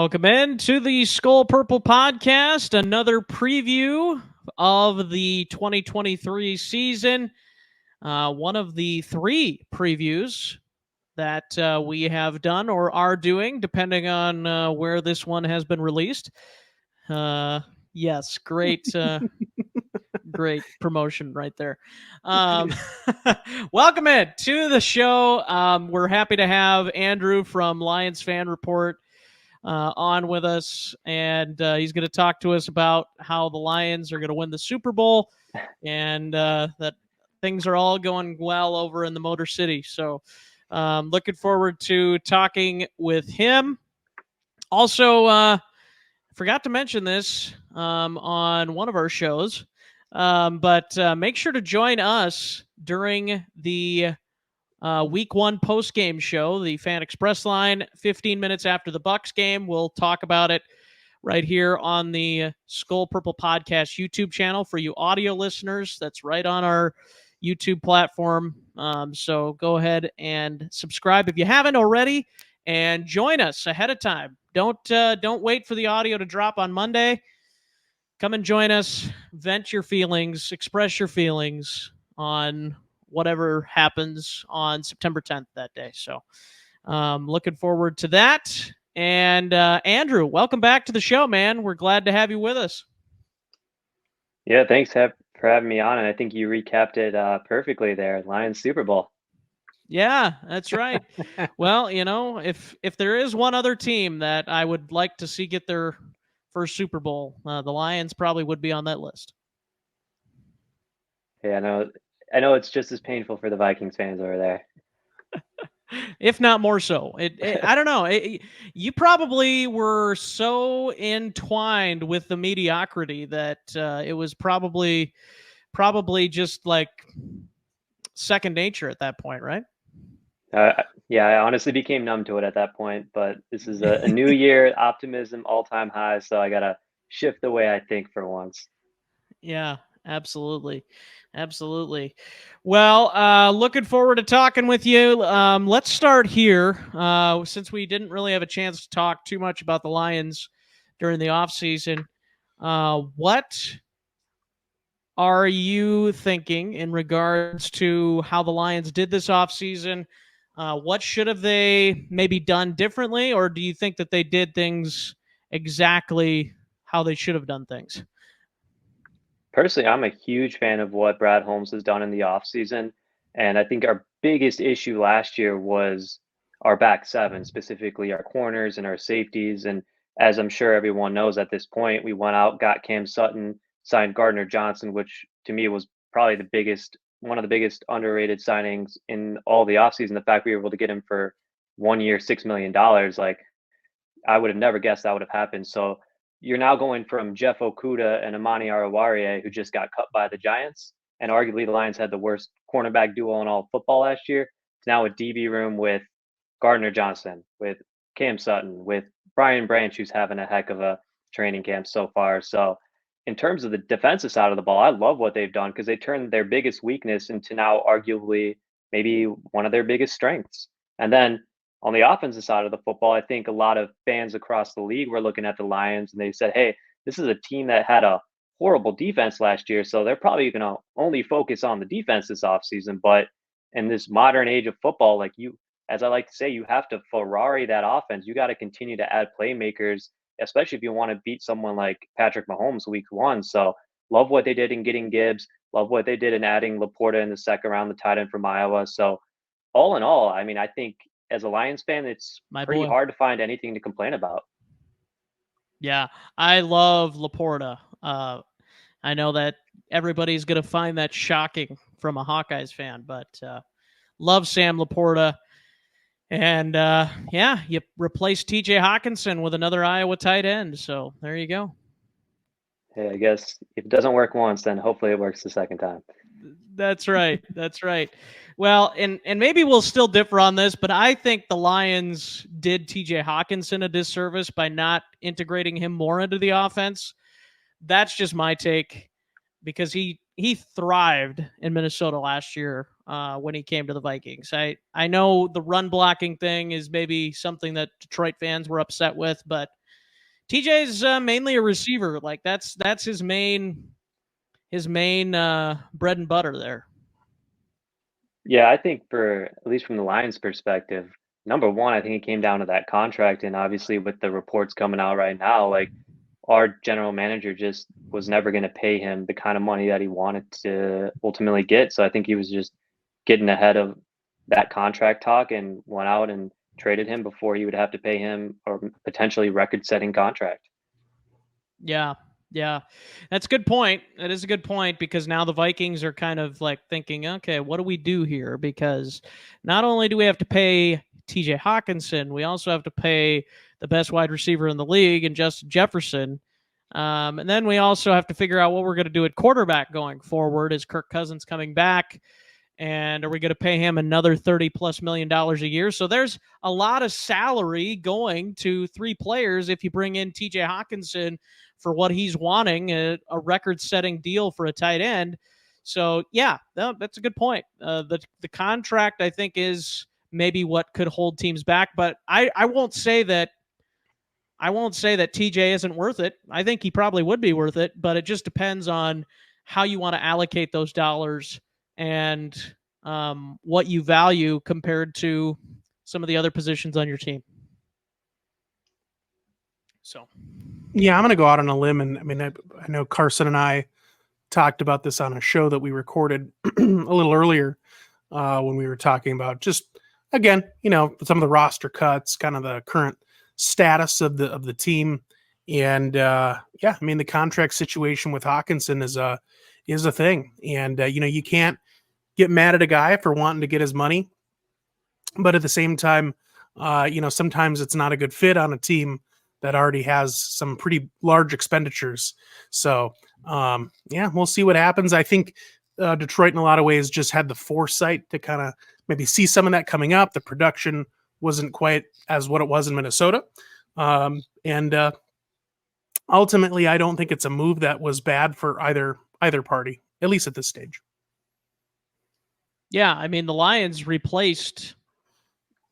Welcome in to the Skol Purple podcast, another preview of the 2023 season. One of the three previews that we have done or are doing, depending on where this one has been released. Yes, great, great promotion right there. Welcome in to the show. We're happy to have Andrew from Lions Fan Report on with us, and he's going to talk to us about how the Lions are going to win the Super Bowl, and that things are all going well over in the Motor City. So looking forward to talking with him. Also, forgot to mention this on one of our shows, but make sure to join us during the Week 1 post-game show, the Fan Express line, 15 minutes after the Bucs game. We'll talk about it right here on the Skol Purple Podcast YouTube channel for you audio listeners. That's right on our YouTube platform. So go ahead and subscribe if you haven't already, and join us ahead of time. Don't wait for the audio to drop on Monday. Come and join us. Vent your feelings. Express your feelings on whatever happens on September 10th that day. So looking forward to that. And Andrew, welcome back to the show, man. We're glad to have you with us. Yeah, thanks for having me on. And I think you recapped it perfectly there. Lions Super Bowl. Yeah, that's right. Well, if there is one other team that I would like to see get their first Super Bowl, the Lions probably would be on that list. Yeah, I know it's just as painful for the Vikings fans over there. If not more so. I don't know. You probably were so entwined with the mediocrity that it was probably just like second nature at that point, right? Yeah, I honestly became numb to it at that point. But this is a new year, optimism, all-time high. So I gotta shift the way I think for once. Yeah, absolutely. Absolutely. Well, looking forward to talking with you. Let's start here. Since we didn't really have a chance to talk too much about the Lions during the offseason, what are you thinking in regards to how the Lions did this offseason? What should have they maybe done differently, or do you think that they did things exactly how they should have done things? Personally, I'm a huge fan of what Brad Holmes has done in the offseason. And I think our biggest issue last year was our back seven, specifically our corners and our safeties. And as I'm sure everyone knows at this point, we went out, got Cam Sutton, signed Gardner Johnson, which to me was probably one of the biggest underrated signings in all the offseason. The fact we were able to get him for 1 year, $6 million, like I would have never guessed that would have happened. So you're now going from Jeff Okudah and Amani Arawarie, who just got cut by the Giants, and arguably the Lions had the worst cornerback duo in all of football last year, to now a DB room with Gardner Johnson, with Cam Sutton, with Brian Branch, who's having a heck of a training camp so far. So in terms of the defensive side of the ball, I love what they've done because they turned their biggest weakness into now arguably maybe one of their biggest strengths. And then on the offensive side of the football, I think a lot of fans across the league were looking at the Lions and they said, hey, this is a team that had a horrible defense last year. So they're probably going to only focus on the defense this offseason. But in this modern age of football, like as I like to say, you have to Ferrari that offense. You got to continue to add playmakers, especially if you want to beat someone like Patrick Mahomes week one. So love what they did in getting Gibbs. Love what they did in adding Laporta in the second round, the tight end from Iowa. So all in all, I mean, I think as a Lions fan, it's pretty hard to find anything to complain about. Yeah, I love Laporta. I know that everybody's going to find that shocking from a Hawkeyes fan, but love Sam Laporta. And yeah, you replace TJ Hawkinson with another Iowa tight end. So there you go. Hey, I guess if it doesn't work once, then hopefully it works the second time. That's right. That's right. Well, and maybe we'll still differ on this, but I think the Lions did TJ Hawkinson a disservice by not integrating him more into the offense. That's just my take because he thrived in Minnesota last year when he came to the Vikings. I know the run blocking thing is maybe something that Detroit fans were upset with, but TJ's mainly a receiver. Like that's his main bread and butter there. Yeah, I think for at least from the Lions' perspective, number one, I think it came down to that contract, and obviously with the reports coming out right now, like our general manager just was never going to pay him the kind of money that he wanted to ultimately get. So I think he was just getting ahead of that contract talk and went out and traded him before he would have to pay him or potentially record-setting contract. Yeah. Yeah. That's a good point. That is a good point because now the Vikings are kind of like thinking, okay, what do we do here? Because not only do we have to pay TJ Hawkinson, we also have to pay the best wide receiver in the league and Justin Jefferson. And then we also have to figure out what we're going to do at quarterback going forward. Is Kirk Cousins coming back? And are we going to pay him another $30+ million a year? So there's a lot of salary going to three players if you bring in TJ Hawkinson for what he's wanting, a record-setting deal for a tight end. So yeah, that's a good point. The contract I think is maybe what could hold teams back, but I won't say that TJ isn't worth it. I think he probably would be worth it, but it just depends on how you want to allocate those dollars and what you value compared to some of the other positions on your team. So, yeah, I'm going to go out on a limb, and I mean, I know Carson and I talked about this on a show that we recorded a little earlier when we were talking about just again, some of the roster cuts, kind of the current status of the team, and yeah, I mean, the contract situation with Hawkinson is a thing, and you can't get mad at a guy for wanting to get his money, but at the same time, sometimes it's not a good fit on a team that already has some pretty large expenditures. So yeah, we'll see what happens. I think Detroit in a lot of ways just had the foresight to kind of maybe see some of that coming up. The production wasn't quite as what it was in Minnesota. And ultimately, I don't think it's a move that was bad for either party, at least at this stage. Yeah, I mean, the Lions replaced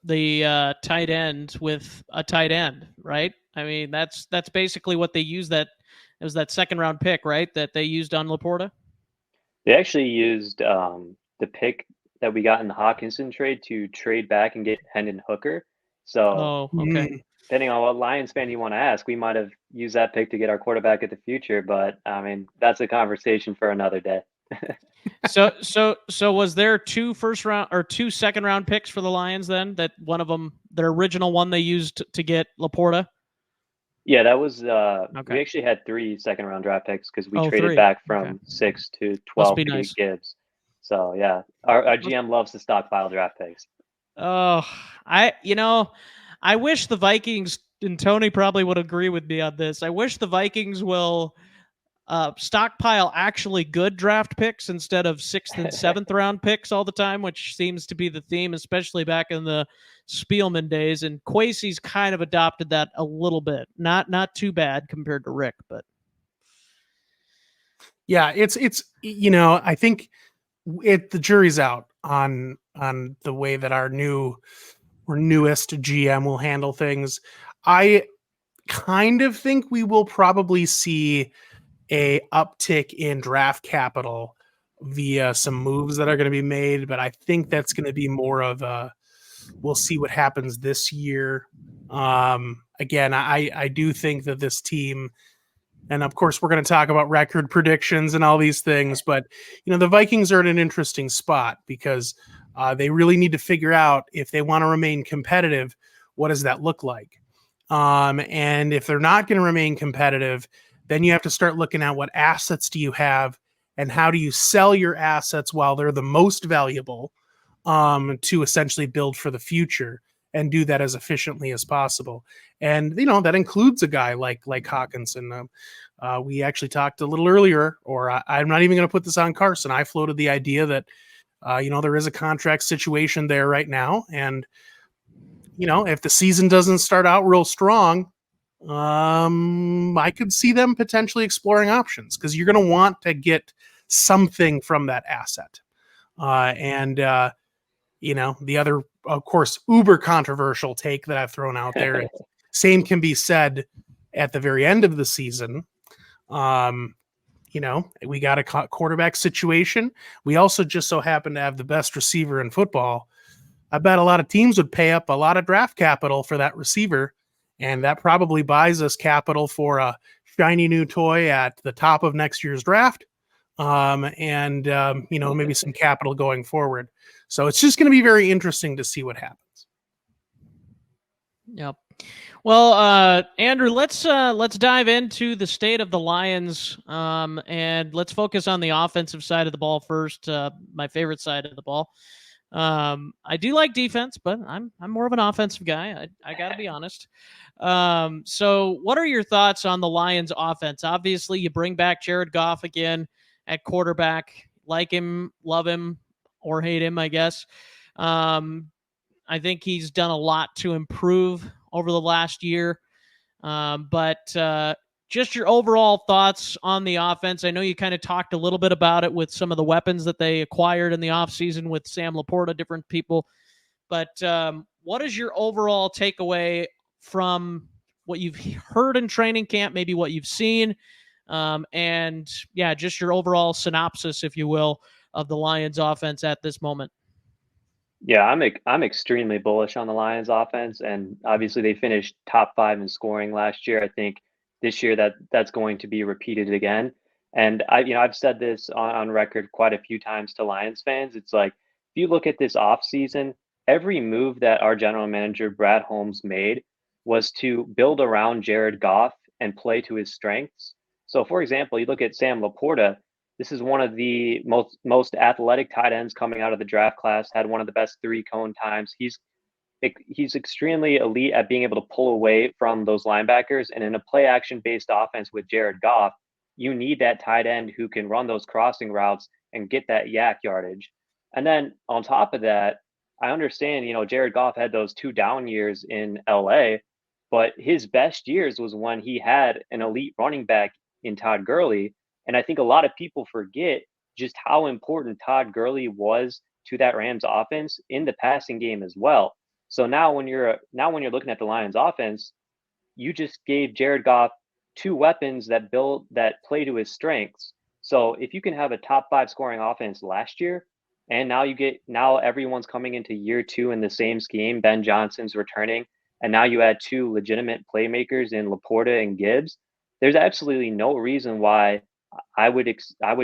the tight end with a tight end, right? I mean, that's basically what they used. That it was that second round pick, right? That they used on Laporta. They actually used the pick that we got in the Hawkinson trade to trade back and get Hendon Hooker. So, okay. Depending on what Lions fan you want to ask, we might have used that pick to get our quarterback at the future. But I mean, that's a conversation for another day. So was there two first round or two second round picks for the Lions then? That one of them, their original one, they used to get Laporta. Yeah, that was. We actually had 3 second round draft picks because we traded 3. back from 6 to 12 to nice. get Gibbs. So yeah, our GM loves to stockpile draft picks. Oh, I wish the Vikings, and Tony probably would agree with me on this. I wish the Vikings will stockpile actually good draft picks instead of 6th and 7th round picks all the time, which seems to be the theme, especially back in the Spielman days. And Kwesi's kind of adopted that a little bit. Not too bad compared to Rick, but yeah, it's I think the jury's out on the way that our newest GM will handle things. I kind of think we will probably see a uptick in draft capital via some moves that are going to be made, but I think that's going to be more of we'll see what happens this year. Again, I do think that this team, and of course we're going to talk about record predictions and all these things, but the Vikings are in an interesting spot because they really need to figure out if they want to remain competitive, what does that look like? And if they're not going to remain competitive, then you have to start looking at what assets do you have and how do you sell your assets while they're the most valuable to essentially build for the future and do that as efficiently as possible. And, that includes a guy like Hawkinson. We actually talked a little earlier, or I'm not even going to put this on Carson. I floated the idea that, there is a contract situation there right now. And, if the season doesn't start out real strong, I could see them potentially exploring options because you're going to want to get something from that asset. And the other, of course, uber controversial take that I've thrown out there, same can be said at the very end of the season. We got a quarterback situation. We also just so happen to have the best receiver in football. I bet a lot of teams would pay up a lot of draft capital for that receiver, and that probably buys us capital for a shiny new toy at the top of next year's draft, maybe some capital going forward. So it's just going to be very interesting to see what happens. Yep. Well, Andrew, let's dive into the state of the Lions, and let's focus on the offensive side of the ball first. My favorite side of the ball. I do like defense, but I'm more of an offensive guy. I got to be honest. So, what are your thoughts on the Lions' offense? Obviously, you bring back Jared Goff again at quarterback. Like him, love him, or hate him, I guess. I think he's done a lot to improve over the last year. But just your overall thoughts on the offense. I know you kind of talked a little bit about it with some of the weapons that they acquired in the offseason with Sam Laporta, different people. But what is your overall takeaway from what you've heard in training camp, maybe what you've seen, and just your overall synopsis, if you will, of the Lions offense at this moment? Yeah, I'm extremely bullish on the Lions offense, and obviously they finished top 5 in scoring last year. I think this year that's going to be repeated again. And I've said this on record quite a few times to Lions fans. It's like, if you look at this offseason, every move that our general manager Brad Holmes made was to build around Jared Goff and play to his strengths. So, for example, you look at Sam Laporta. This is one of the most athletic tight ends coming out of the draft class. Had one of the best 3-cone times. He's extremely elite at being able to pull away from those linebackers. And in a play action based offense with Jared Goff, you need that tight end who can run those crossing routes and get that yak yardage. And then on top of that, I understand, Jared Goff had those 2 down years in LA, but his best years was when he had an elite running back in Todd Gurley. And I think a lot of people forget just how important Todd Gurley was to that Rams offense in the passing game as well. So now when you're looking at the Lions offense, you just gave Jared Goff 2 weapons that play to his strengths. So if you can have a top 5 scoring offense last year, and now everyone's coming into year 2 in the same scheme, Ben Johnson's returning, and now you add 2 legitimate playmakers in Laporta and Gibbs, there's absolutely no reason why I would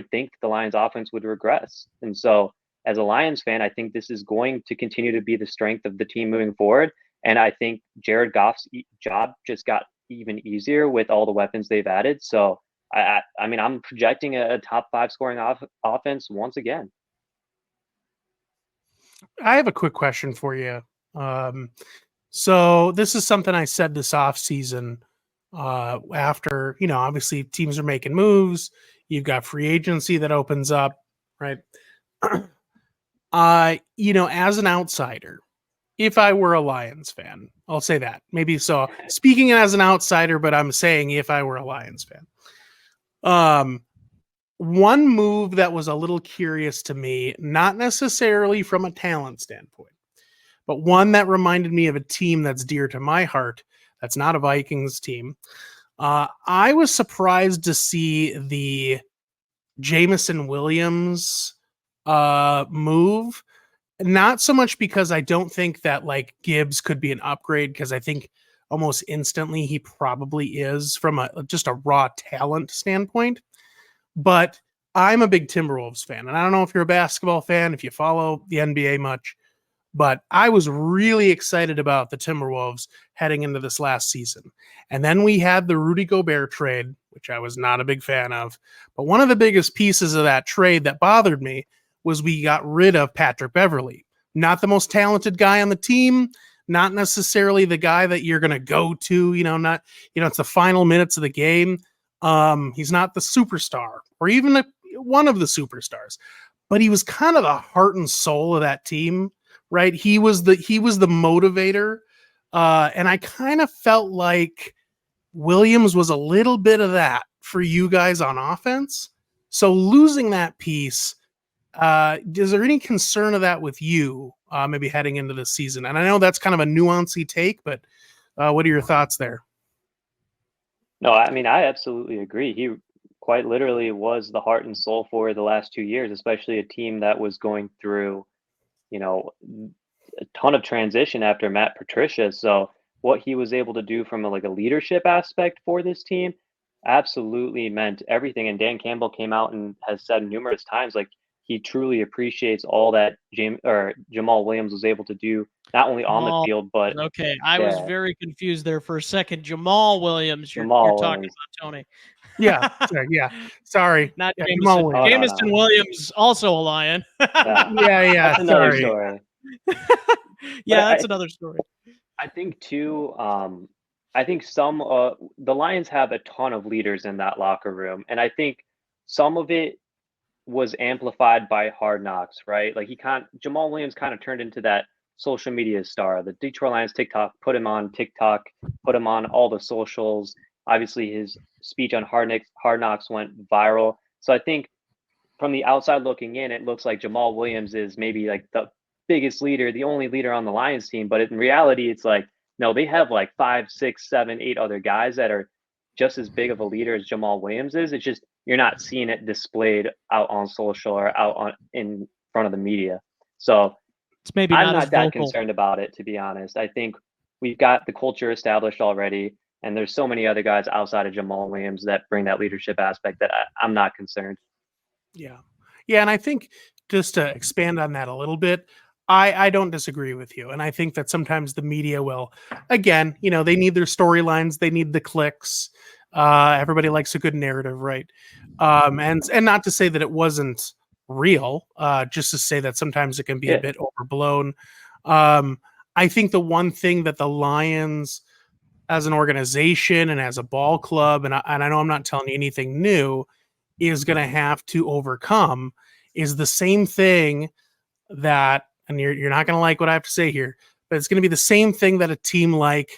think the Lions offense would regress. And so as a Lions fan, I think this is going to continue to be the strength of the team moving forward. And I think Jared Goff's job just got even easier with all the weapons they've added. So I'm projecting a top 5 scoring offense once again. I have a quick question for you. So this is something I said this offseason. After, obviously teams are making moves, you've got free agency that opens up, right? As an outsider, if I were a Lions fan, I'll say that. Maybe so. Speaking as an outsider, but I'm saying if I were a Lions fan. One move that was a little curious to me, not necessarily from a talent standpoint, but one that reminded me of a team that's dear to my heart. That's not a Vikings team. I was surprised to see the Jameson Williams move. Not so much because I don't think that Gibbs could be an upgrade, because I think almost instantly he probably is from just a raw talent standpoint. But I'm a big Timberwolves fan, and I don't know if you're a basketball fan, if you follow the NBA much. But I was really excited about the Timberwolves heading into this last season. And then we had the Rudy Gobert trade, which I was not a big fan of. But one of the biggest pieces of that trade that bothered me was we got rid of Patrick Beverley. Not the most talented guy on the team, not necessarily the guy that you're going to go to, it's the final minutes of the game. He's not the superstar or even one of the superstars, but he was kind of the heart and soul of that team. Right. He was the motivator. And I kind of felt like Williams was a little bit of that for you guys on offense. So losing that piece, is there any concern of that with you, maybe heading into the season? And I know that's kind of a nuancy take, but what are your thoughts there? No, I mean, I absolutely agree. He quite literally was the heart and soul for the last 2 years, especially a team that was going through, you know, a ton of transition after Matt Patricia. So what he was able to do from like a leadership aspect for this team absolutely meant everything. And Dan Campbell came out and has said numerous times, like he truly appreciates all that Jamal Williams was able to do, not only on the Jamal. field, but Okay, I was yeah, very confused there for a second. Jamal Williams, you're Jamal talking Williams. about Tony. Yeah, sorry. Not Yeah, Jamal Jameson. Williams. Oh no, Jameson no, Williams, also a Lion. yeah, Yeah, that's another sorry. story. But Yeah, that's another story. I think too, I think some the Lions have a ton of leaders in that locker room, and I think some of it was amplified by Hard Knocks, right? Like Jamal Williams kind of turned into that social media star. The Detroit Lions TikTok put him on TikTok, put him on all the socials. Obviously, his speech on Hard Knocks went viral. So I think from the outside looking in, it looks like Jamal Williams is maybe like the biggest leader, the only leader on the Lions team. But in reality, it's like, no, they have like 5, 6, 7, 8 other guys that are just as big of a leader as Jamal Williams is. It's just you're not seeing it displayed out on social or out on in front of the media. So It's maybe I'm not as not that vocal. concerned about it, to be honest. I think we've got the culture established already, and there's so many other guys outside of Jamal Williams that bring that leadership aspect that I'm not concerned. Yeah. Yeah. And I think just to expand on that a little bit, I don't disagree with you. And I think that sometimes the media will, again, they need their storylines, they need the clicks. Everybody likes a good narrative, right? And not to say that it wasn't real, just to say that sometimes it can be a bit overblown. I think the one thing that the Lions as an organization and as a ball club, and I know I'm not telling you anything new, is going to have to overcome is the same thing that, and you're not going to like what I have to say here, but it's going to be the same thing that a team like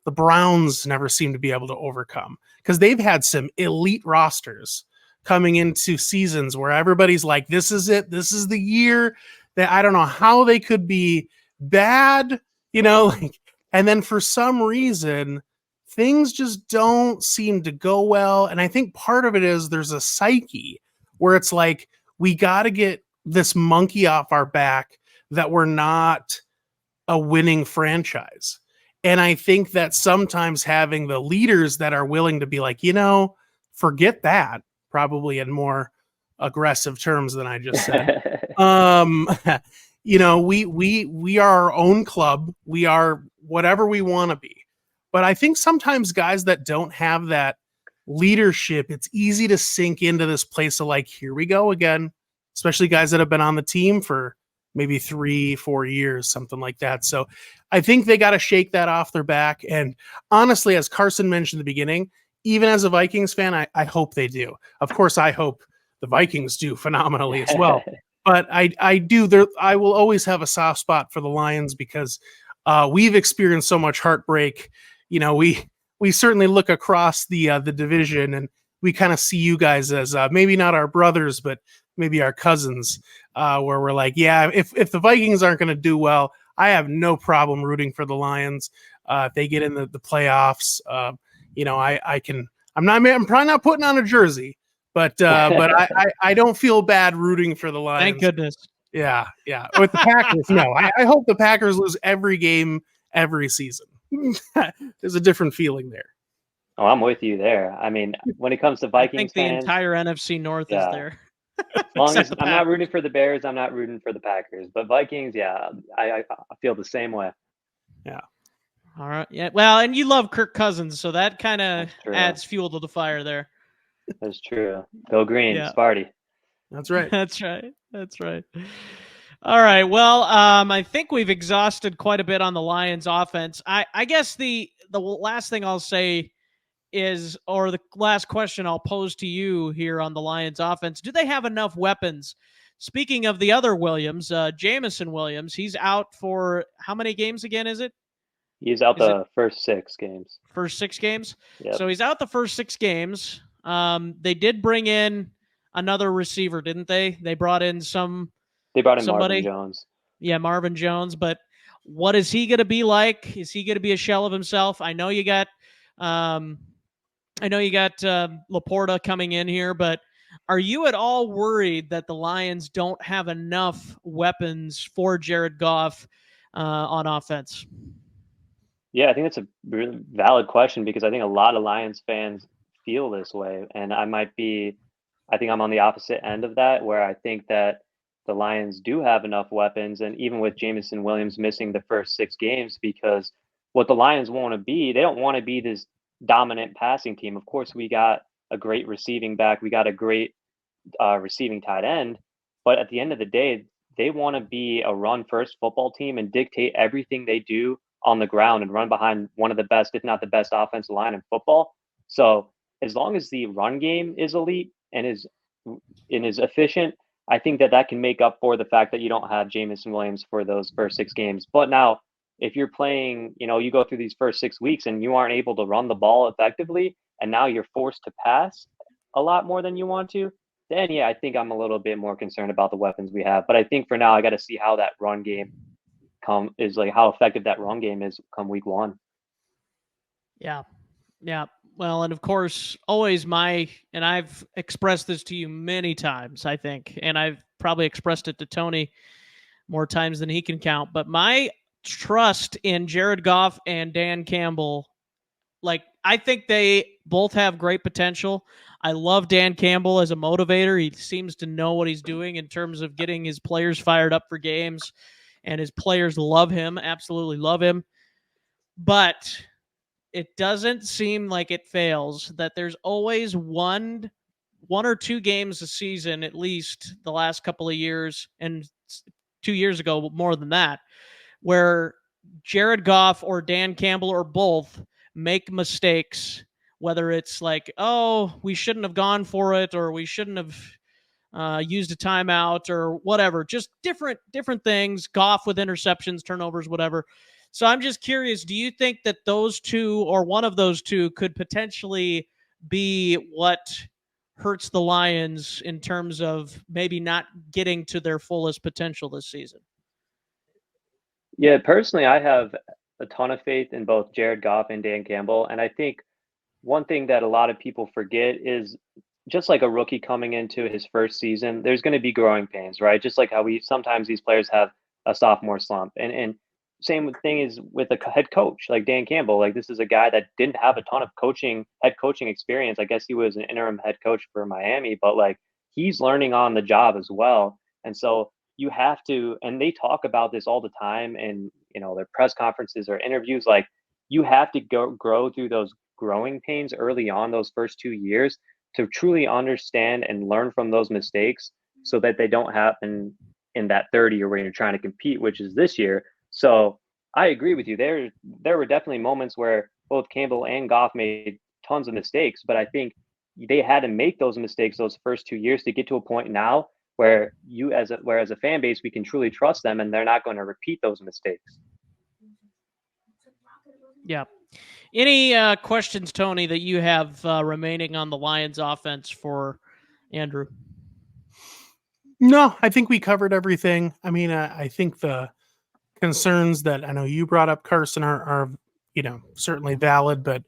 the Browns never seem to be able to overcome, because they've had some elite rosters coming into seasons where everybody's like, this is it. This is the year that I don't know how they could be bad, and then for some reason, things just don't seem to go well. And I think part of it is there's a psyche where it's like, we got to get this monkey off our back that we're not a winning franchise. And I think that sometimes having the leaders that are willing to be like, forget that, probably in more aggressive terms than I just said. We are our own club. We are whatever we want to be. But I think sometimes guys that don't have that leadership, it's easy to sink into this place of like, here we go again, especially guys that have been on the team for maybe 3-4 years, something like that. So I think they got to shake that off their back. And honestly, as Carson mentioned at the beginning, even as a Vikings fan, I hope they do. Of course, I hope the Vikings do phenomenally as well. But I do. I will always have a soft spot for the Lions because we've experienced so much heartbreak. We certainly look across the division and we kind of see you guys as maybe not our brothers, but maybe our cousins, where we're like, yeah, if the Vikings aren't going to do well, I have no problem rooting for the Lions. If they get in the playoffs, I can. I'm probably not putting on a jersey, but I don't feel bad rooting for the Lions. Thank goodness. Yeah. With the Packers, no. I hope the Packers lose every game every season. There's a different feeling there. Oh, I'm with you there. I mean, when it comes to Vikings I think fans, the entire NFC North is there. As long as I'm not rooting for the Bears, I'm not rooting for the Packers. But Vikings, yeah, I feel the same way. Yeah. All right. Yeah. Well, and you love Kirk Cousins, so that kind of adds fuel to the fire there. That's true. Go green, Sparty. That's right. That's right. All right. Well, I think we've exhausted quite a bit on the Lions offense. I guess the last thing I'll say is, or the last question I'll pose to you here on the Lions offense, do they have enough weapons? Speaking of the other Williams, Jameson Williams, he's out for how many games again is it? He's out the first 6 games. First 6 games? Yep. So he's out the first 6 games. They did bring in another receiver, didn't they? They brought in somebody. Marvin Jones. Yeah, Marvin Jones. But what is he going to be like? Is he going to be a shell of himself? I know you got I know you got Laporta coming in here, but are you at all worried that the Lions don't have enough weapons for Jared Goff on offense? Yeah, I think that's a really valid question because I think a lot of Lions fans feel this way, and I think I'm on the opposite end of that, where I think that the Lions do have enough weapons, and even with Jamison Williams missing the first 6 games, because what the Lions want to be, they don't want to be this dominant passing team. Of course, we got a great receiving back, we got a great receiving tight end, but at the end of the day, they want to be a run first football team and dictate everything they do on the ground and run behind one of the best, if not the best, offensive line in football. So as long as the run game is elite and is efficient, I think that that can make up for the fact that you don't have Jamison Williams for those first 6 games. But now, if you're playing, you go through these first 6 weeks and you aren't able to run the ball effectively, and now you're forced to pass a lot more than you want to, then yeah, I think I'm a little bit more concerned about the weapons we have. But I think for now, I got to see how that run game how effective that run game is come week 1. Yeah. Yeah. Well, and of course, always and I've expressed this to you many times, I think, and I've probably expressed it to Tony more times than he can count, but my trust in Jared Goff and Dan Campbell, I think they both have great potential. I love Dan Campbell as a motivator. He seems to know what he's doing in terms of getting his players fired up for games, and his players love him, absolutely love him. But it doesn't seem like it fails that there's always one or two games a season, at least the last couple of years, and 2 years ago, more than that, where Jared Goff or Dan Campbell or both make mistakes, whether it's like, oh, we shouldn't have gone for it, or we shouldn't have used a timeout, or whatever, just different things, Goff with interceptions, turnovers, whatever. So I'm just curious, do you think that those two or one of those two could potentially be what hurts the Lions in terms of maybe not getting to their fullest potential this season? Yeah, personally, I have a ton of faith in both Jared Goff and Dan Campbell. And I think one thing that a lot of people forget is just like a rookie coming into his first season, there's going to be growing pains, right? Just like how sometimes these players have a sophomore slump. And same thing is with a head coach like Dan Campbell. Like, this is a guy that didn't have a ton of head coaching experience. I guess he was an interim head coach for Miami, but like, he's learning on the job as well. And so you have to, and they talk about this all the time in, their press conferences or interviews, like, you have to grow through those growing pains early on, those first 2 years, to truly understand and learn from those mistakes so that they don't happen in that 30 year where you're trying to compete, which is this year. So I agree with you. There were definitely moments where both Campbell and Goff made tons of mistakes, but I think they had to make those mistakes those first 2 years to get to a point now where as a fan base, we can truly trust them and they're not going to repeat those mistakes. Yeah. Any questions, Tony, that you have remaining on the Lions offense for Andrew? No, I think we covered everything. I mean, I think the concerns that I know you brought up, Carson, are certainly valid, but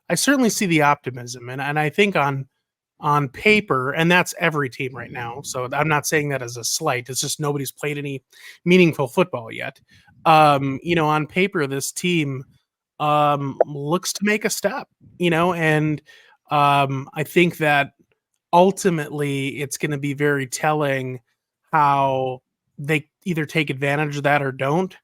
I certainly see the optimism. And I think on paper, and that's every team right now, so I'm not saying that as a slight. It's just nobody's played any meaningful football yet. On paper, this team looks to make a step, and I think that ultimately it's going to be very telling how they either take advantage of that or don't.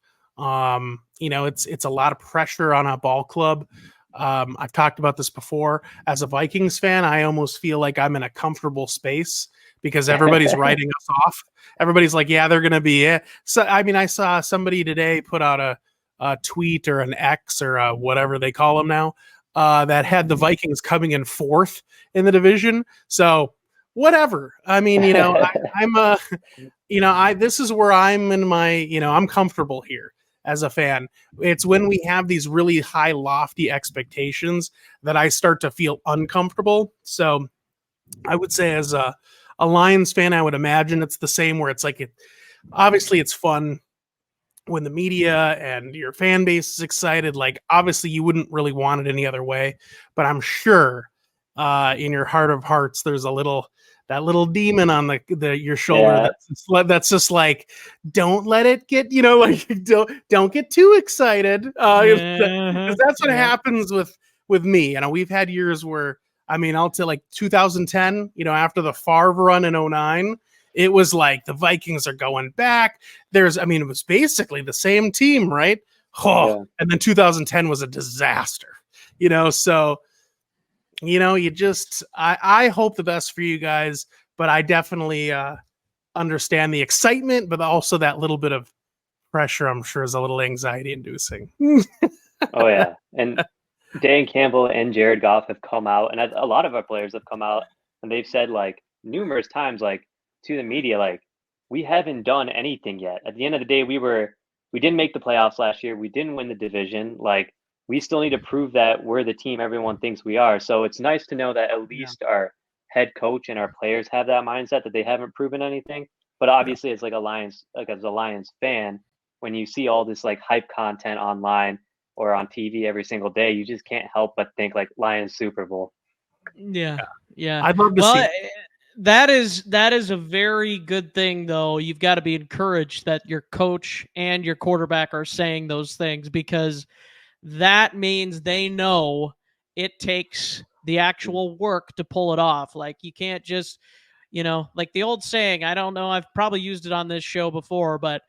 It's a lot of pressure on a ball club. I've talked about this before. As a Vikings fan, I almost feel like I'm in a comfortable space because everybody's writing us off. Everybody's like, yeah, they're going to be it. So, I mean, I saw somebody today put out a tweet or an X or whatever they call them now that had the Vikings coming in 4th in the division. So whatever. I mean, this is where I'm in my, I'm comfortable here as a fan. It's when we have these really high, lofty expectations that I start to feel uncomfortable. So I would say as a Lions fan, I would imagine it's the same, where it's like, obviously it's fun when the media and your fan base is excited. Like, obviously you wouldn't really want it any other way, but I'm sure in your heart of hearts, there's that little demon on your shoulder that's just like, don't let it get, like don't get too excited. Because that's what happens with me. We've had years where, I'll tell, like 2010, after the Favre run in 2009, it was like the Vikings are going back. It was basically the same team, right? And then 2010 was a disaster, so, you just, I hope the best for you guys, but I definitely understand the excitement, but also that little bit of pressure, I'm sure, is a little anxiety inducing. Oh, yeah. And Dan Campbell and Jared Goff have come out, and a lot of our players have come out, and they've said, like, numerous times, like, to the media, like, we haven't done anything yet. At the end of the day, we didn't make the playoffs last year. We didn't win the division. Like, we still need to prove that we're the team everyone thinks we are. So it's nice to know that at least our head coach and our players have that mindset that they haven't proven anything. But obviously, as a Lions fan, when you see all this like hype content online or on TV every single day, you just can't help but think like Lions Super Bowl. Yeah. I'd love to see. That is a very good thing, though. You've got to be encouraged that your coach and your quarterback are saying those things, because that means they know it takes the actual work to pull it off. Like, you can't just, like the old saying, I don't know, I've probably used it on this show before, but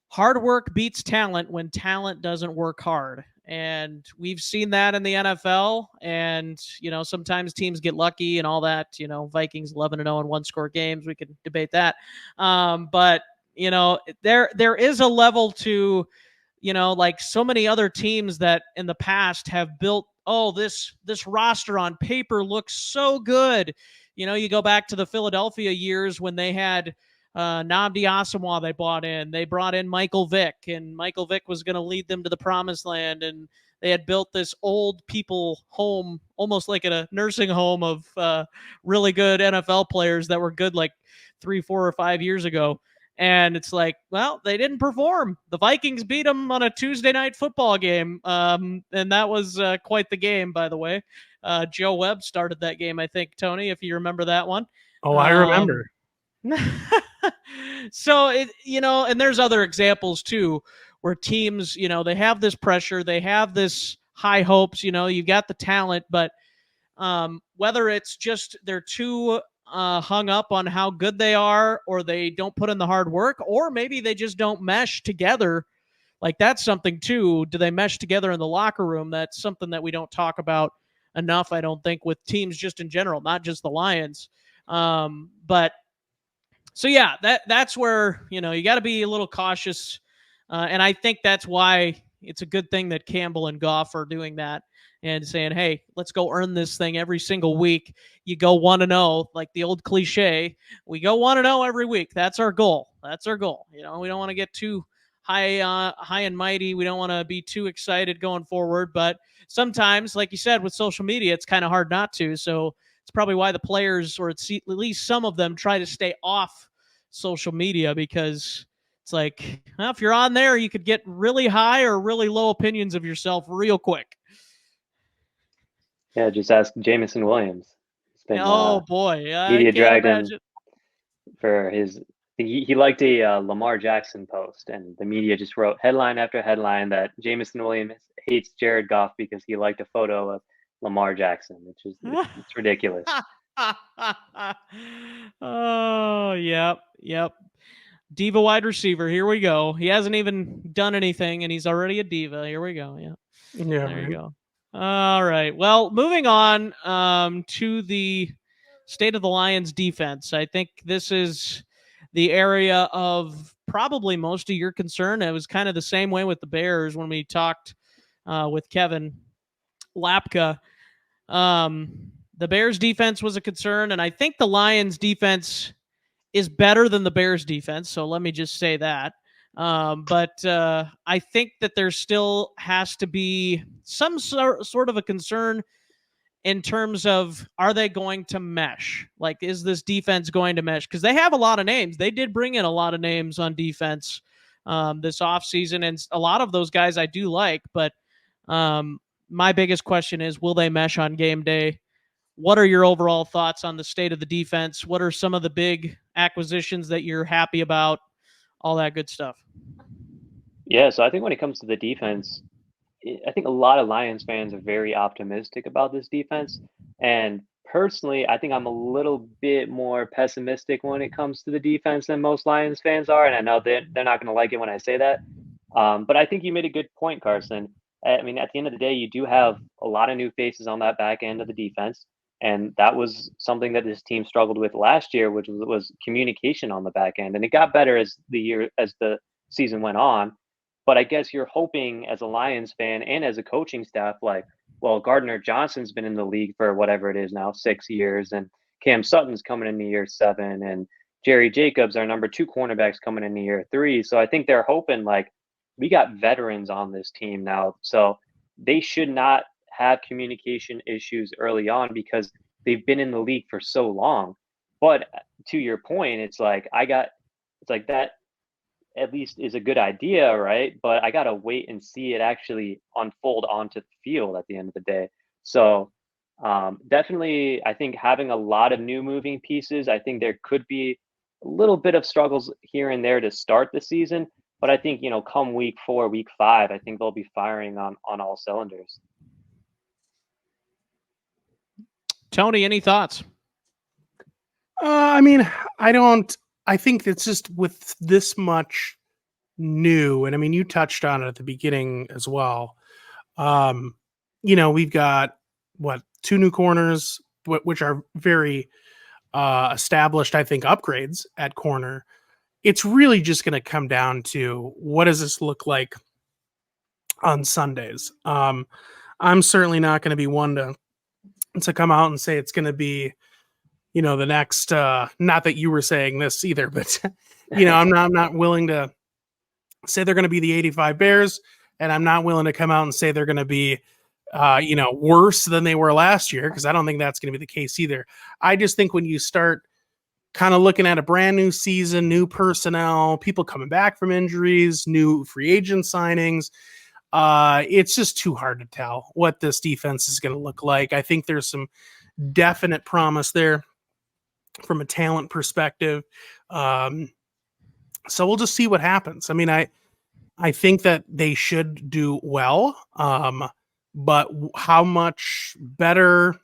hard work beats talent when talent doesn't work hard. And we've seen that in the NFL. And, sometimes teams get lucky and all that. Vikings 11-0 in one-score games. We could debate that. But, there is a level to, like so many other teams that in the past have built, this roster on paper looks so good. You go back to the Philadelphia years when they had Nnamdi Asomugha they bought in. They brought in Michael Vick, and Michael Vick was going to lead them to the promised land. And they had built this old people home, almost like a nursing home of really good NFL players that were good like 3, 4, or 5 years ago. And it's like, well, they didn't perform. The Vikings beat them on a Tuesday night football game. And that was quite the game, by the way. Joe Webb started that game, I think, Tony, if you remember that one. Oh, I remember. So, and there's other examples, too, where teams, they have this pressure. They have this high hopes. You've got the talent, but whether it's just they're too hung up on how good they are, or they don't put in the hard work, or maybe they just don't mesh together. Like, that's something too. Do they mesh together in the locker room? That's something that we don't talk about enough, I don't think, with teams just in general, not just the Lions. But so yeah, that's where, you got to be a little cautious. And I think that's why it's a good thing that Campbell and Goff are doing that and saying, hey, let's go earn this thing every single week. You go 1-0, like the old cliche. We go 1-0 every week. That's our goal. We don't want to get too high and mighty. We don't want to be too excited going forward. But sometimes, like you said, with social media, it's kind of hard not to. So it's probably why the players, or at least some of them, try to stay off social media, because it's like, well, if you're on there, you could get really high or really low opinions of yourself real quick. Yeah, just ask Jameson Williams. Boy, media dragged him for his. He liked a Lamar Jackson post, and the media just wrote headline after headline that Jameson Williams hates Jared Goff because he liked a photo of Lamar Jackson, which is it's ridiculous. Oh, yep. Diva wide receiver. Here we go. He hasn't even done anything, and he's already a diva. Here we go. Yeah. There you go. All right. Well, moving on to the state of the Lions defense. I think this is the area of probably most of your concern. It was kind of the same way with the Bears when we talked with Kevin Lapka. The Bears defense was a concern, and I think the Lions defense is better than the Bears defense. So let me just say that. But I think that there still has to be some sort of a concern in terms of, are they going to mesh? Like, is this defense going to mesh? Because they have a lot of names. They did bring in a lot of names on defense this offseason, and a lot of those guys I do like. But my biggest question is, will they mesh on game day? what are your overall thoughts on the state of the defense? What are some of the big acquisitions that you're happy about? All that good stuff. Yeah, so I think when it comes to the defense, I think a lot of Lions fans are very optimistic about this defense. And personally, I think I'm a little bit more pessimistic when it comes to the defense than most Lions fans are. And I know they're not going to like it when I say that. But I think you made a good point, Carson. I mean, at the end of the day, you do have a lot of new faces on that back end of the defense. And that was something that this team struggled with last year, which was communication on the back end. And it got better as the season went on. But I guess you're hoping as a Lions fan and as a coaching staff, like, well, Gardner Johnson's been in the league for whatever it is now, 6 years, and Cam Sutton's coming into year 7, and Jerry Jacobs, our number 2 cornerbacks, coming into year 3. So I think they're hoping like we got veterans on this team now, so they should not have communication issues early on because they've been in the league for so long. But to your point, it's like that at least is a good idea, right? But I gotta wait and see it actually unfold onto the field at the end of the day. So definitely, I think having a lot of new moving pieces, I think there could be a little bit of struggles here and there to start the season. But I think, come week 4, week 5, I think they'll be firing on all cylinders. Tony, any thoughts? I mean, I think it's just with this much new, and I mean, you touched on it at the beginning as well. We've got 2 new corners, which are very established, I think, upgrades at corner. It's really just going to come down to what does this look like on Sundays. I'm certainly not going to be one to come out and say it's going to be, the next. Not that you were saying this either, but I'm not willing to say they're going to be the 85 Bears, and I'm not willing to come out and say they're going to be, worse than they were last year, because I don't think that's going to be the case either. I just think when you start kind of looking at a brand new season, new personnel, people coming back from injuries, new free agent signings, it's just too hard to tell what this defense is going to look like. I think there's some definite promise there from a talent perspective. So we'll just see what happens. I mean, I think that they should do well, but how much better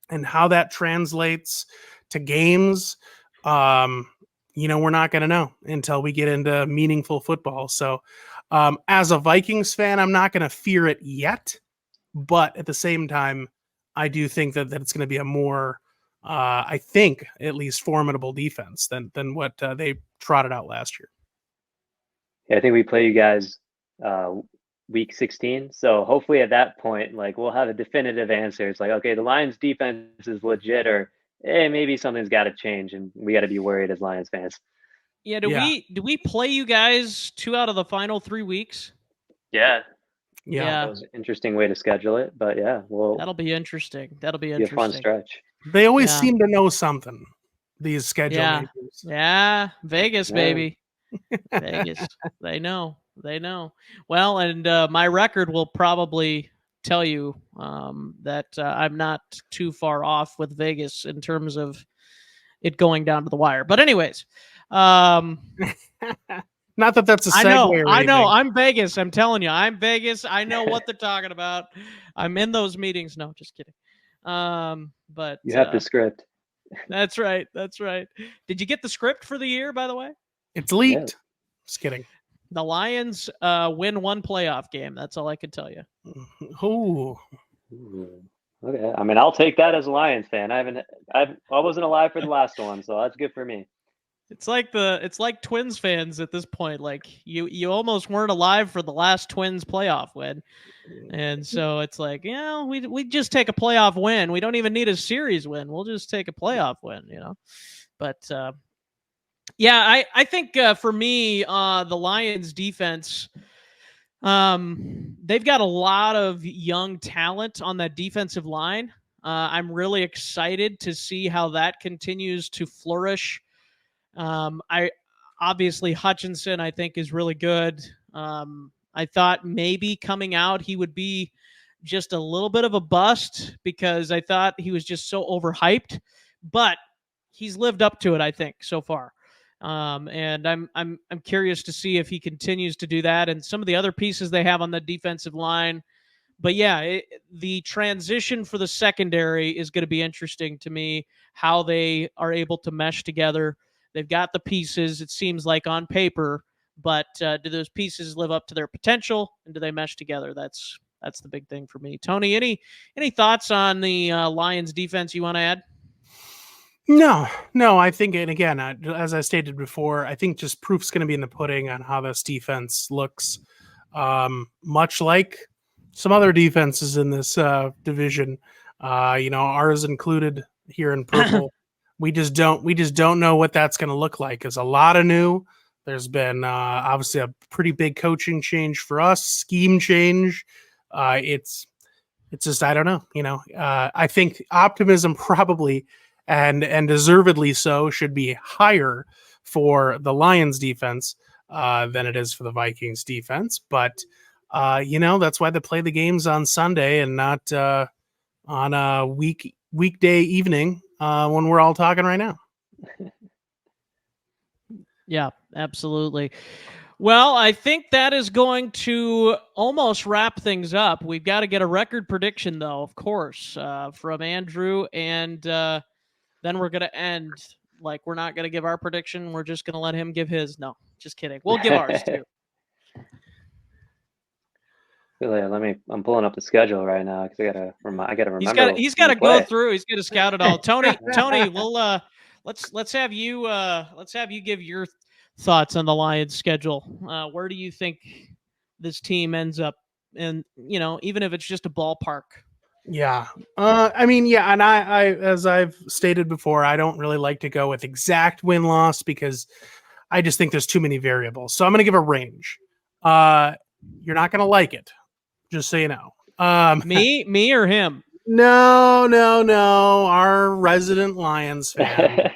and how that translates to games, we're not going to know until we get into meaningful football. So as a Vikings fan, I'm not going to fear it yet, but at the same time, I do think that it's going to be a more, I think, at least formidable defense than what they trotted out last year. Yeah, I think we play you guys week 16. So hopefully at that point, like, we'll have a definitive answer. It's like, okay, the Lions defense is legit, or maybe something's got to change, and we got to be worried as Lions fans. Yeah. Do we play you guys 2 out of the final 3 weeks? Yeah. Yeah. That was an interesting way to schedule it, but yeah, that'll be interesting. That'll be a interesting. fun stretch. They always seem to know something, these schedule makers. Yeah, Vegas, baby. Vegas. They know. Well, and my record will probably tell you that I'm not too far off with Vegas in terms of it going down to the wire. But anyways, not that that's a segue. I know. I'm Vegas. I'm telling you, I'm Vegas. I know what they're talking about. I'm in those meetings. No, just kidding. But you have the script. That's right. Did you get the script for the year, by the way? It's leaked. Yeah. Just kidding. The Lions win 1 playoff game. That's all I can tell you. Ooh. Okay. I mean, I'll take that as a Lions fan. I wasn't alive for the last one, so that's good for me. It's like Twins fans at this point. Like you almost weren't alive for the last Twins playoff win, and so it's like, we just take a playoff win. We don't even need a series win. We'll just take a playoff win, But I think for me, the Lions defense, they've got a lot of young talent on that defensive line. I'm really excited to see how that continues to flourish. I obviously Hutchinson, I think, is really good. I thought maybe coming out he would be just a little bit of a bust because I thought he was just so overhyped, but he's lived up to it, I think, so far. And I'm curious to see if he continues to do that, and some of the other pieces they have on the defensive line. But yeah, the transition for the secondary is going to be interesting to me, how they are able to mesh together. They've got the pieces, it seems like, on paper, but do those pieces live up to their potential, and do they mesh together? That's the big thing for me. Tony, any thoughts on the Lions defense you want to add? No, I think, and again, as I stated before, I think just proof's going to be in the pudding on how this defense looks. Much like some other defenses in this division, ours included here in purple. we just don't know what that's going to look like. It's a lot of new. There's been obviously a pretty big coaching change for us, scheme change. It's just, I don't know. I think optimism probably, and deservedly so, should be higher for the Lions defense than it is for the Vikings defense. But that's why they play the games on Sunday and not on a weekday evening when we're all talking right now. Yeah, absolutely. Well, I think that is going to almost wrap things up. We've got to get a record prediction, though, of course, from Andrew, and then we're going to end. Like, we're not going to give our prediction. We're just going to let him give his. No, just kidding. We'll give ours, too. I'm pulling up the schedule right now because I gotta remember. He's got to go through. He's got to scout it all. Tony, we'll let's have you give your thoughts on the Lions schedule. Where do you think this team ends up? And even if it's just a ballpark. Yeah. And I as I've stated before, I don't really like to go with exact win-loss because I just think there's too many variables. So I'm going to give a range. You're not going to like it, just so you know. Me or him? No. Our resident Lions fan.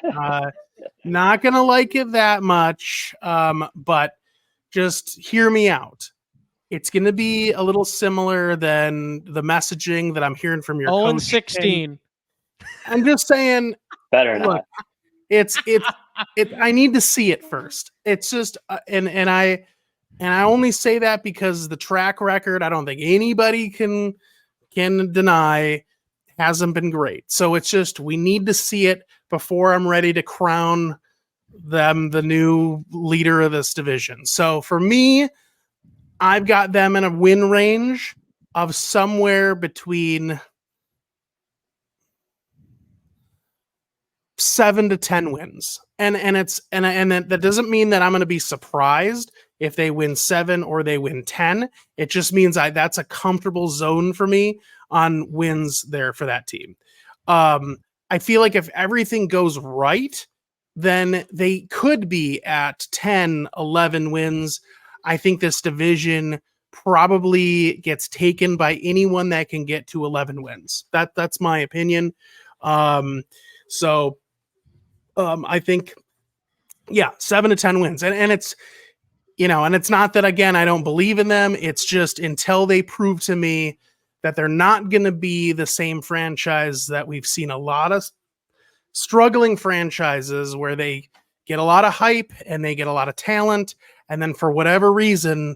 Not going to like it that much, but just hear me out. It's going to be a little similar than the messaging that I'm hearing from your coach. 0-16. I'm just saying. Better not. I need to see it first. It's just, and I only say that because the track record, I don't think anybody can deny, hasn't been great. So it's just, we need to see it before I'm ready to crown them the new leader of this division. So for me, I've got them in a win range of somewhere between 7 to 10 wins. And that doesn't mean that I'm going to be surprised if they win 7 or they win 10. It just means that's a comfortable zone for me on wins there for that team. I feel like if everything goes right, then they could be at 10, 11 wins. I think this division probably gets taken by anyone that can get to 11 wins. That's my opinion. I think, 7 to 10 wins. And it's, and it's not that, again, I don't believe in them. It's just until they prove to me that they're not going to be the same franchise that we've seen a lot of struggling franchises where they get a lot of hype and they get a lot of talent. And then for whatever reason,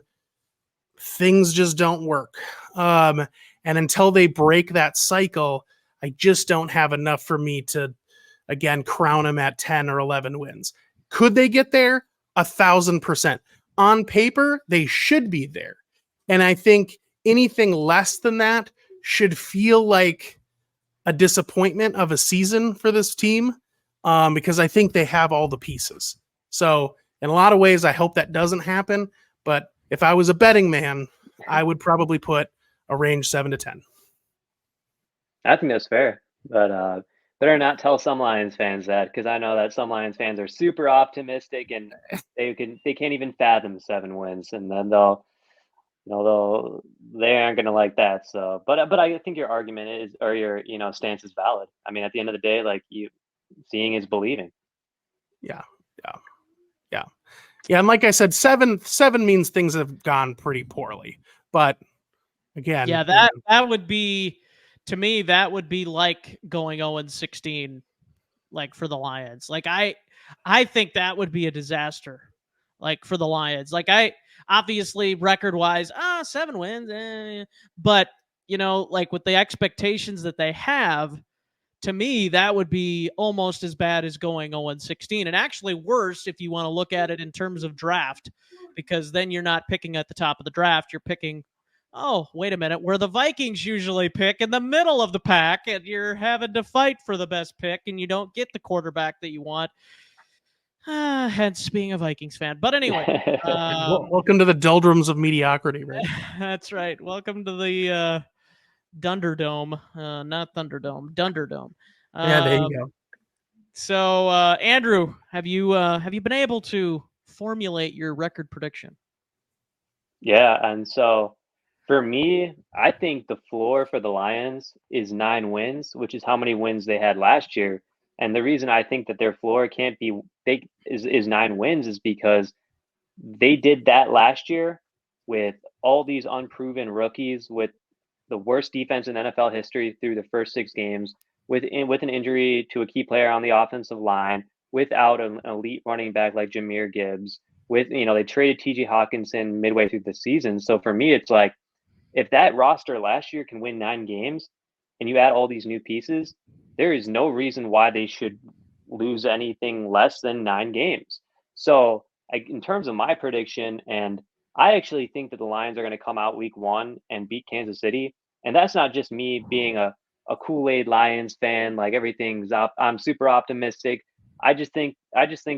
things just don't work. And until they break that cycle, I just don't have enough for me to, again, crown them at 10 or 11 wins. Could they get there? 1,000%. On paper, they should be there. And I think anything less than that should feel like a disappointment of a season for this team, because I think they have all the pieces. So in a lot of ways, I hope that doesn't happen. But if I was a betting man, I would probably put a range 7 to 10. I think that's fair, but better not tell some Lions fans that, because I know that some Lions fans are super optimistic and they can't even fathom 7 wins, and then they aren't going to like that. So, but I think your argument is, or your stance is valid. I mean, at the end of the day, like, seeing is believing. Yeah. And like I said, seven means things have gone pretty poorly, but again. Yeah, that would be, to me, that would be like going 0-16, like for the Lions. Like I think that would be a disaster, like for the Lions. Like obviously record wise, 7 wins, but like with the expectations that they have, to me, that would be almost as bad as going 0-16, and actually worse if you want to look at it in terms of draft, because then you're not picking at the top of the draft. You're picking, oh, wait a minute, where the Vikings usually pick in the middle of the pack, and you're having to fight for the best pick, and you don't get the quarterback that you want. Hence being a Vikings fan. But anyway, welcome to the doldrums of mediocrity, right? That's right. Welcome to the Dunderdome, not Thunderdome, Dunderdome. Yeah, there you go. So, Andrew, have you been able to formulate your record prediction? Yeah, and so for me, I think the floor for the Lions is 9 wins, which is how many wins they had last year. And the reason I think that their floor can't be is 9 wins is because they did that last year with all these unproven rookies, with the worst defense in NFL history through the first 6 games, with an injury to a key player on the offensive line, without an elite running back like Jahmyr Gibbs. With they traded T.J. Hawkinson midway through the season. So for me, it's like, if that roster last year can win 9 games, and you add all these new pieces, there is no reason why they should lose anything less than 9 games. So in terms of my prediction, and I actually think that the Lions are going to come out week 1 and beat Kansas City. And that's not just me being a Kool-Aid Lions fan, like everything's up. I'm super optimistic. I just think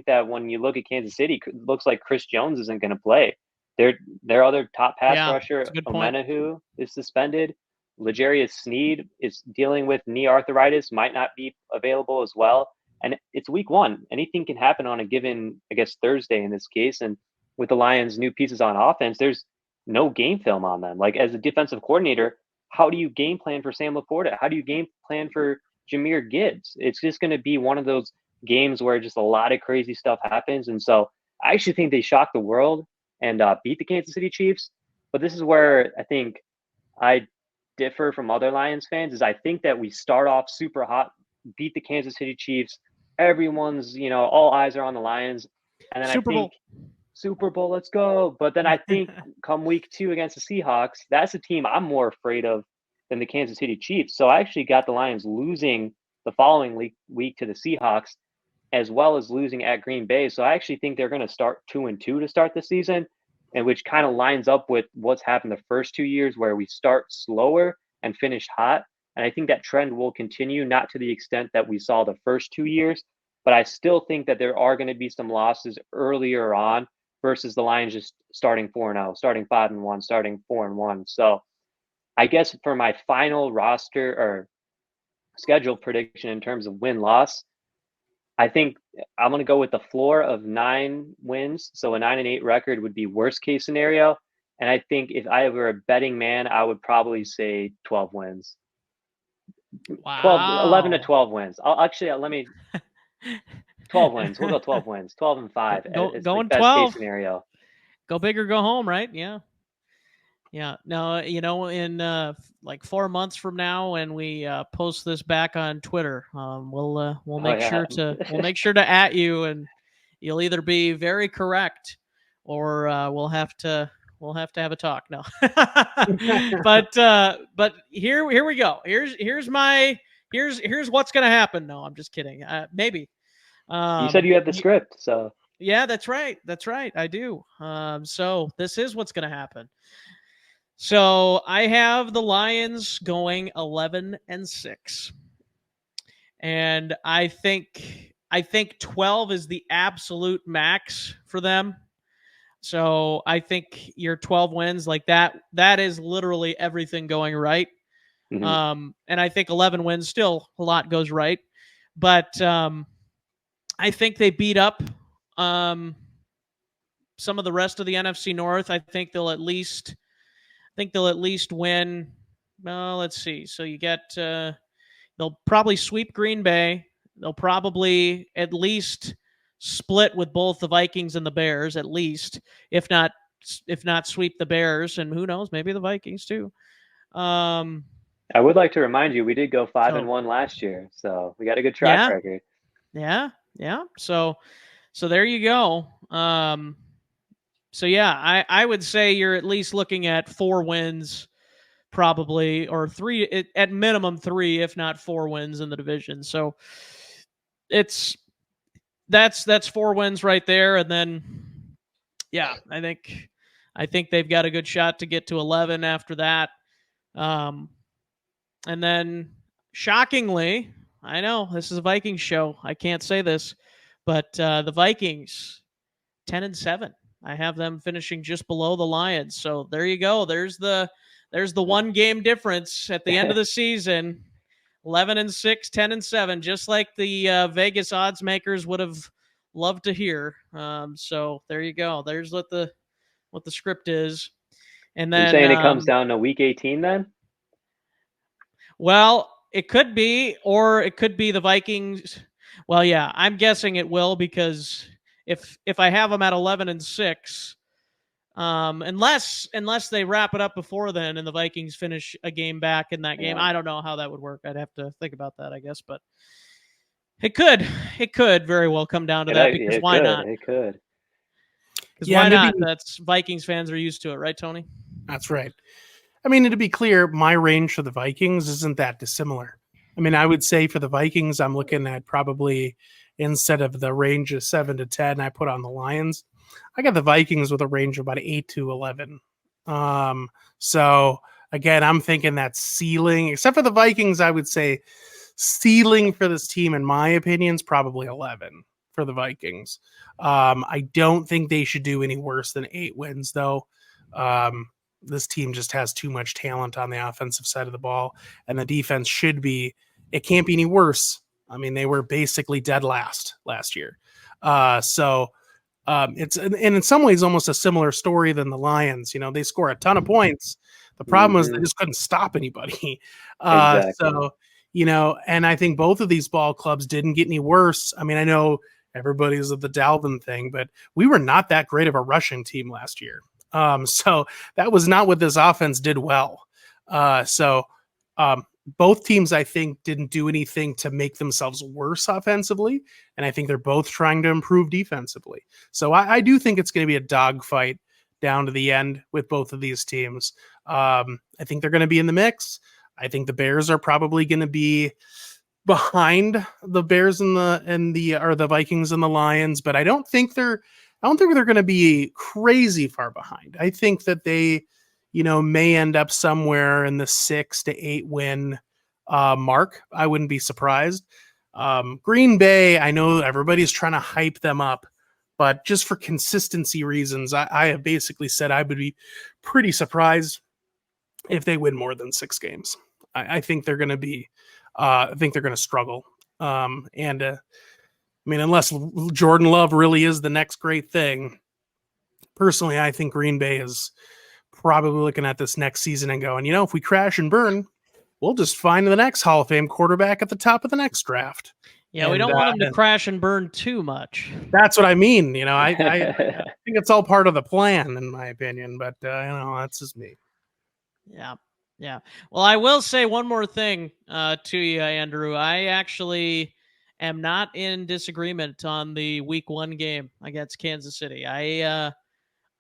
that when you look at Kansas City, it looks like Chris Jones isn't going to play. Their other top pass rusher, Omenahu, is suspended. L'Jarius Sneed is dealing with knee arthritis, might not be available as well. And it's week 1. Anything can happen on a given, I guess, Thursday in this case. And with the Lions' new pieces on offense, there's no game film on them. Like, as a defensive coordinator, how do you game plan for Sam Laporta? How do you game plan for Jahmyr Gibbs? It's just going to be one of those games where just a lot of crazy stuff happens. And so I actually think they shocked the world and beat the Kansas City Chiefs. But this is where I think I differ from other Lions fans, is I think that we start off super hot, beat the Kansas City Chiefs. Everyone's, all eyes are on the Lions. And then Super Bowl, let's go. But then I think come week 2 against the Seahawks, that's a team I'm more afraid of than the Kansas City Chiefs. So I actually got the Lions losing the following week to the Seahawks, as well as losing at Green Bay. So I actually think they're going to start 2-2 to start the season, and which kind of lines up with what's happened the first 2 years, where we start slower and finish hot. And I think that trend will continue, not to the extent that we saw the first 2 years, but I still think that there are going to be some losses earlier on versus the Lions just starting 4-0, starting 5-1, starting 4-1. So I guess for my final roster or schedule prediction in terms of win-loss, I think I'm going to go with the floor of 9 wins. So a 9-8 record would be worst case scenario. And I think if I were a betting man, I would probably say 12 wins. Wow. 11 to 12 wins. Let me 12 wins. We'll go 12 wins. 12-5. Going best 12. case scenario. Go big or go home, right? Yeah. Yeah. No, in like 4 months from now, when we post this back on Twitter, we'll make sure to at you, and you'll either be very correct, or we'll have to have a talk. No, but here we go. Here's what's gonna happen. No, I'm just kidding. Maybe. You said you have the script, so. Yeah, that's right. I do. So this is what's gonna happen. So I have the Lions going 11-6, and I think 12 is the absolute max for them. So I think your 12 wins, like that is literally everything going right. Mm-hmm. And I think 11 wins, still a lot goes right, but I think they beat up some of the rest of the NFC North. I think they'll at least win. Let's see. So you get they'll probably sweep Green Bay. They'll probably at least split with both the Vikings and the Bears, at least, if not sweep the Bears, and who knows, maybe the Vikings too. I would like to remind you, we did go 5-1 So last year, so we got a good track yeah, record. yeah. So there you go. So yeah, I would say you're at least looking at 4 wins, probably, or 3 at minimum 3, if not 4 wins in the division. So it's that's 4 wins right there, and then yeah, I think they've got a good shot to get to 11 after that. Um, and then shockingly, I know this is a Vikings show. I can't say this, but the Vikings 10-7. I have them finishing just below the Lions. So there you go. There's the 1 game difference at the end of the season. 11-6, 10-7, just like the Vegas odds makers would have loved to hear. So there you go. There's what the script is. And Are you then saying it comes down to week 18 then? well, it could be, or it could be the Vikings. Well, yeah, I'm guessing it will, because if I have them at 11-6, unless they wrap it up before then and the Vikings finish a game back in that game, Yeah. I don't know how that would work. I'd have to think about that, I guess, but it could very well come down to that, because why not? It could. Because Yeah, why and to not? be- That's Vikings fans are used to it, right, Tony? That's right. I mean, to be clear, my range for the Vikings isn't that dissimilar. I mean, I would say for the Vikings, I'm looking at probably, instead of the range of 7-10 I put on the Lions, I got the Vikings with a range of about 8-11. So again, I'm thinking that ceiling, except for the Vikings, I would say ceiling for this team, in my opinion, is probably 11 for the Vikings. I don't think they should do any worse than 8 wins, though. This team just has too much talent on the offensive side of the ball, and the defense it can't be any worse. I mean, they were basically dead last year. It's, and in some ways, almost a similar story than the Lions. You know, they score a ton of points. The problem is they just couldn't stop anybody. Exactly. So, you know, and I think both of these ball clubs didn't get any worse. I mean, I know everybody's of the Dalvin thing, but we were not that great of a rushing team last year. So that was not what this offense did well. Both teams, I think, didn't do anything to make themselves worse offensively, and I think they're both trying to improve defensively. So I do think it's going to be a dogfight down to the end with both of these teams. I think they're going to be in the mix. I think the Bears are probably going to be behind the Bears and the Vikings and the Lions, but I don't think they're going to be crazy far behind. I think that they, may end up somewhere in the 6 to 8 win mark. I wouldn't be surprised. Green Bay, I know everybody's trying to hype them up, but just for consistency reasons, I have basically said I would be pretty surprised if they win more than 6 games. I think they're going to be, I think they're going to struggle. I mean, unless Jordan Love really is the next great thing, personally, I think Green Bay is probably looking at this next season and going, if we crash and burn, we'll just find the next Hall of Fame quarterback at the top of the next draft. Yeah, we don't want them to crash and burn too much. That's what I mean. I think it's all part of the plan, in my opinion, but that's just me. Yeah. Yeah. Well, I will say one more thing to you, Andrew. I actually am not in disagreement on the week 1 game against Kansas City.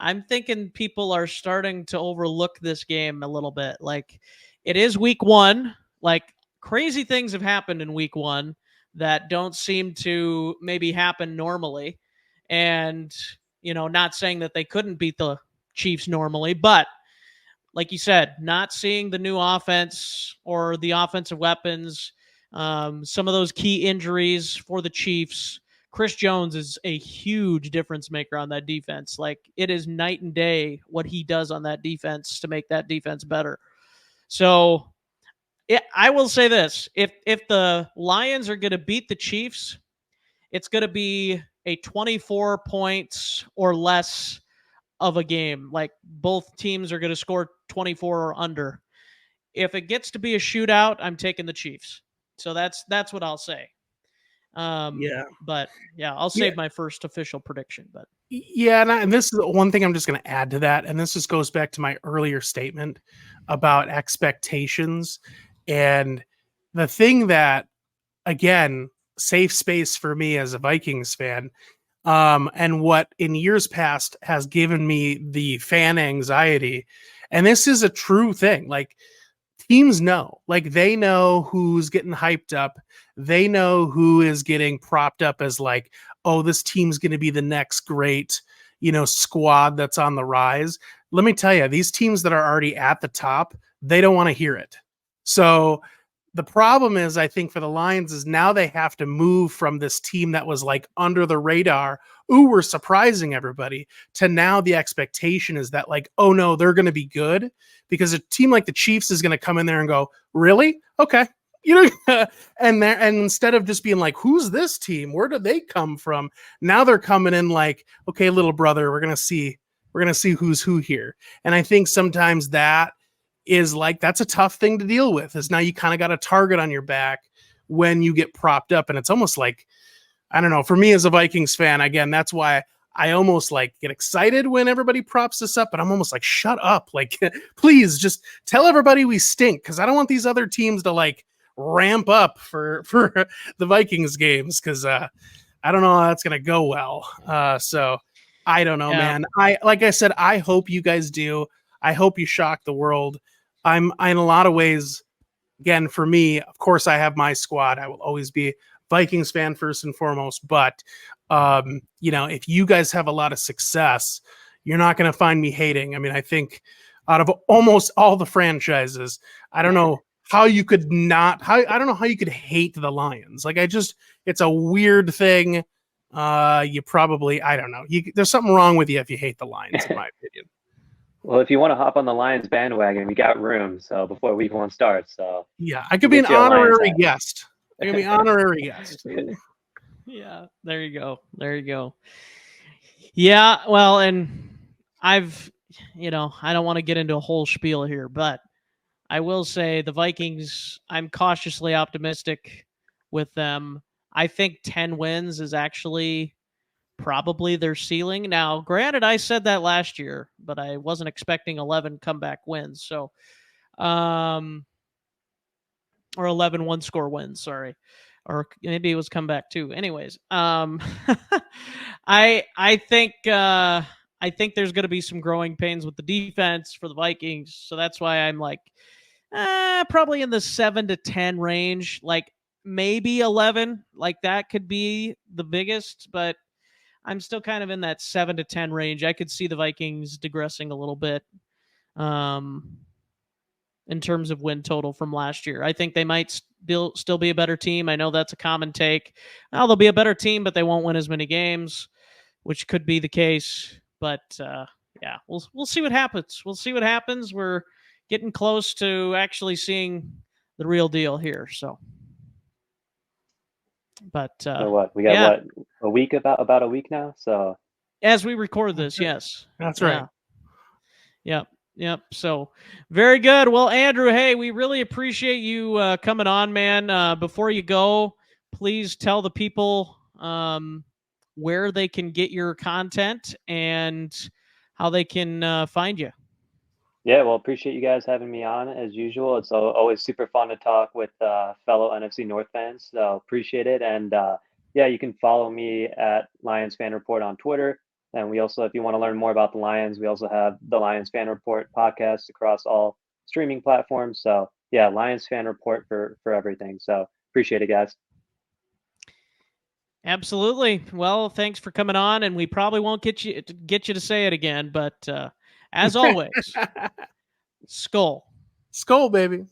I'm thinking people are starting to overlook this game a little bit. Like, it is week 1. Like, crazy things have happened in week 1 that don't seem to maybe happen normally. And, not saying that they couldn't beat the Chiefs normally, but like you said, not seeing the new offense or the offensive weapons, some of those key injuries for the Chiefs. Chris Jones is a huge difference maker on that defense. Like, it is night and day what he does on that defense to make that defense better. So I will say this. If the Lions are going to beat the Chiefs, it's going to be a 24 points or less of a game. Like, both teams are going to score 24 or under. If it gets to be a shootout, I'm taking the Chiefs. So that's what I'll say. But yeah, I'll save my first official prediction. But yeah, and this is one thing I'm just going to add to that, and this just goes back to my earlier statement. about expectations. And the thing that, again, safe space for me as a Vikings fan, and what in years past has given me the fan anxiety, and this is a true thing, like teams know, like they know who's getting hyped up. They know who is getting propped up as like, oh, this team's going to be the next great, squad that's on the rise. Let me tell you, these teams that are already at the top, they don't want to hear it. So the problem is, I think for the Lions is now they have to move from this team that was like under the radar, ooh, we're surprising everybody, to now the expectation is that like, oh no, they're going to be good, because a team like the Chiefs is going to come in there and go, really? Okay. And instead of just being like, who's this team? Where do they come from? Now they're coming in like, okay, little brother, we're going to see who's who here. And I think sometimes that is like, that's a tough thing to deal with, is now you kind of got a target on your back when you get propped up. And it's almost like, I don't know, for me as a Vikings fan, again, that's why I almost like get excited when everybody props us up, but I'm almost like, shut up. Like, please just tell everybody we stink. Cause I don't want these other teams to like ramp up for the Vikings games. Cause I don't know how that's going to go well. So I don't know, man. Like I said, I hope you guys do. I hope you shock the world. I'm in a lot of ways, again, for me, of course, I have my squad. I will always be Vikings fan first and foremost. But, if you guys have a lot of success, you're not going to find me hating. I mean, I think out of almost all the franchises, I don't know how you could I don't know how you could hate the Lions. Like, it's a weird thing. You probably, I don't know. There's something wrong with you if you hate the Lions, in my opinion. Well, if you want to hop on the Lions bandwagon, we got room. So before week 1 starts, so yeah, I could be an honorary guest. I could be honorary guest. Yeah, there you go. Yeah, well, and I don't want to get into a whole spiel here, but I will say the Vikings, I'm cautiously optimistic with them. I think 10 wins is actually probably their ceiling. Now, granted, I said that last year, but I wasn't expecting 11 comeback wins. So, or 11 one-score wins, sorry. Or maybe it was comeback too. Anyways, I think there's going to be some growing pains with the defense for the Vikings. So that's why I'm like, probably in the 7 to 10 range, like maybe 11, like that could be the biggest, but I'm still kind of in that 7 to 10 range. I could see the Vikings digressing a little bit in terms of win total from last year. I think they might still be a better team. I know that's a common take. Well, they'll be a better team, but they won't win as many games, which could be the case. But yeah, we'll see what happens. We'll see what happens. We're getting close to actually seeing the real deal here. So, but so what we got? What, a week, about a week now? So as we record this, yes, that's right. Yep. So very good. Well, Andrew, hey, we really appreciate you coming on, man. Before you go, please tell the people where they can get your content and how they can find you. Yeah, well, appreciate you guys having me on as usual. It's always super fun to talk with fellow NFC North fans. So appreciate it. And yeah, you can follow me at Lions Fan Report on Twitter. And we also, if you want to learn more about the Lions, we also have the Lions Fan Report podcast across all streaming platforms. So yeah, Lions Fan Report for everything. So appreciate it, guys. Absolutely. Well, thanks for coming on, and we probably won't get you to say it again, but as always, Skol. Skol, baby.